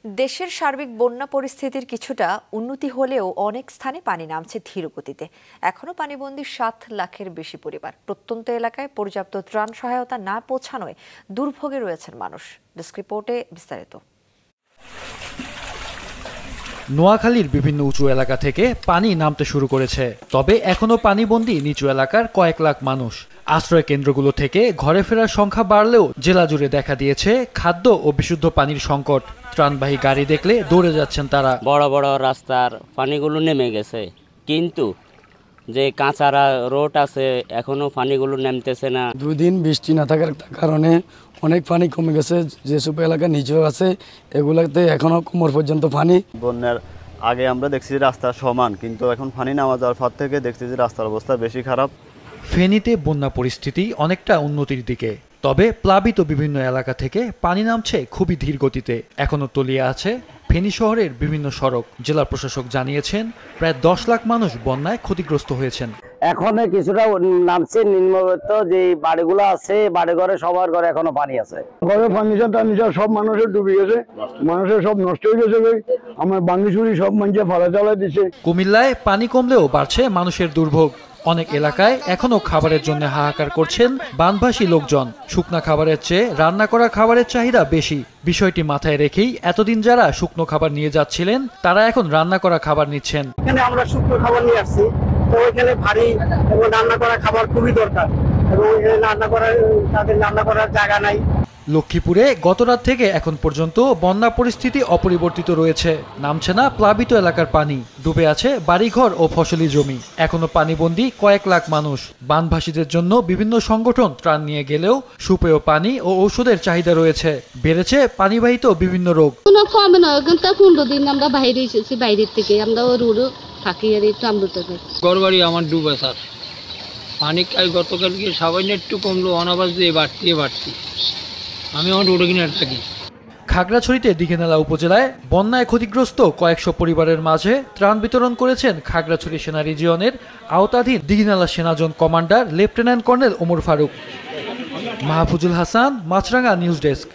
দেশের সার্বিক বন্যা পরিস্থিতির কিছুটা উন্নতি হলেও অনেক স্থানে পানি নামছে ধীর গতিতে। এখনো পানিবন্দী 7 লাখের বেশি পরিবার। প্রত্যন্ত এলাকায় পর্যাপ্ত ত্রাণ সহায়তা না পৌঁছানোয় দুর্ভোগে রয়েছেন মানুষ। ডেস্ক রিপোর্টে বিস্তারিত। নোয়াখালীর বিভিন্ন উঁচু এলাকা থেকে পানি নামতে শুরু করেছে, তবে এখনো পানিবন্দী নিচু এলাকার কয়েক লাখ মানুষ। আশ্রয় কেন্দ্রগুলো থেকে ঘরে ফেরার সংখ্যা বাড়লেও জেলা জুড়ে দেখা দিয়েছে খাদ্য ও বিশুদ্ধ পানির সংকট। ত্রাণবাহী গাড়ি দেখলে দৌড়ে যাচ্ছেন তারা। বড় বড় রাস্তার পানিগুলো নেমে গেছে, কিন্তু যে কাঁচারা রোড আছে এখনো পানিগুলো নামতেছে না। 2 দিন বৃষ্টি না থাকার কারণে অনেক পানি কমে গেছে। যেসব এলাকা নিচেও আছে এগুলাতে এখনো কোমর পর্যন্ত পানি। বন্যার আগে আমরা দেখছি যে রাস্তা সমান, কিন্তু এখন পানি নামা যাওয়ার পর থেকে দেখছি যে রাস্তার অবস্থা বেশি খারাপ। ফেনীতে বন্যা পরিস্থিতি অনেকটা উন্নতির দিকে, তবে প্লাবিত বিভিন্ন এলাকা থেকে পানি নামছে খুবই ধীর গতিতে। এখনো তলিয়ে আছে ফেনী শহরের বিভিন্ন সড়ক। জেলা প্রশাসক জানিয়েছেন প্রায় 10 লাখ মানুষ বন্যায় ক্ষতিগ্রস্ত হয়েছেন। এখন কিছুটা নামছে, নিম্নবিত্ত যে বাড়িগুলো আছে বাড়িঘরে সবার ঘরে এখনো পানি আছে। ঘরে ফার্নিচার সব মানুষের ডুবে গেছে, মানুষের সব নষ্ট হয়ে গেছে। আমার বাঙ্গিচুরি সব মানুষে ফালা চালা দিচ্ছে। কুমিল্লায় পানি কমলেও বাড়ছে মানুষের দুর্ভোগ। অনেক এলাকায় এখনো খাবারের জন্য হাহাকার করছেন বানভাসী লোকজন। শুকনা খাবারের চেয়ে রান্না করা খাবারের চাহিদা বেশি। বিষয়টি মাথায় রেখেই এতদিন যারা শুকনো খাবার নিয়ে যাচ্ছিলেন তারা এখন রান্না করা খাবার নিচ্ছেন। এখানে আমরা শুকনো খাবার নিয়ে আসছি, তো ওইখানে ভারী এবং রান্না করা খাবার খুবই দরকার, এবং তাদের রান্না করার জায়গা নাই। লক্ষ্মীপুরে গতরাত থেকে এখন পর্যন্ত বন্যা পরিস্থিতি অপরিবর্তিত রয়েছে। নামছে না প্লাবিত এলাকার পানি, ডুবে আছে বাড়িঘর ও ফসলি জমি। এখনো পানিবন্দী কয়েক লাখ মানুষ। বানভাসীদের জন্য বিভিন্ন সংগঠন ত্রাণ নিয়ে গেলেও সুপেয় পানি ও ঔষধের চাহিদা রয়েছে। বেড়েছে পানিবাহিত বিভিন্ন রোগ। কমে না, 15 দিন আমরা বাইরে এসেছি, বাইরের থেকে আমরা রোডও থাকি আর একটু আমরুতে ঘরবাড়ি আমার ডুবে স্যার। পানি গতকালকে সামান্য একটু কমলো, অনাবাস দিয়ে বাড়তি আমি আমার রোডে কিনে থাকি। খাগড়াছড়িতে দিঘিনালা উপজেলায় বন্যায় ক্ষতিগ্রস্ত কয়েকশো পরিবারের মাঝে ত্রাণ বিতরণ করেছেন খাগড়াছড়ি সেনা রিজিয়নের আওতাধীন দিঘিনালা সেনাজন commander lieutenant colonel Omar Faruk. Mahfuzul Hasan, Maasranga news desk.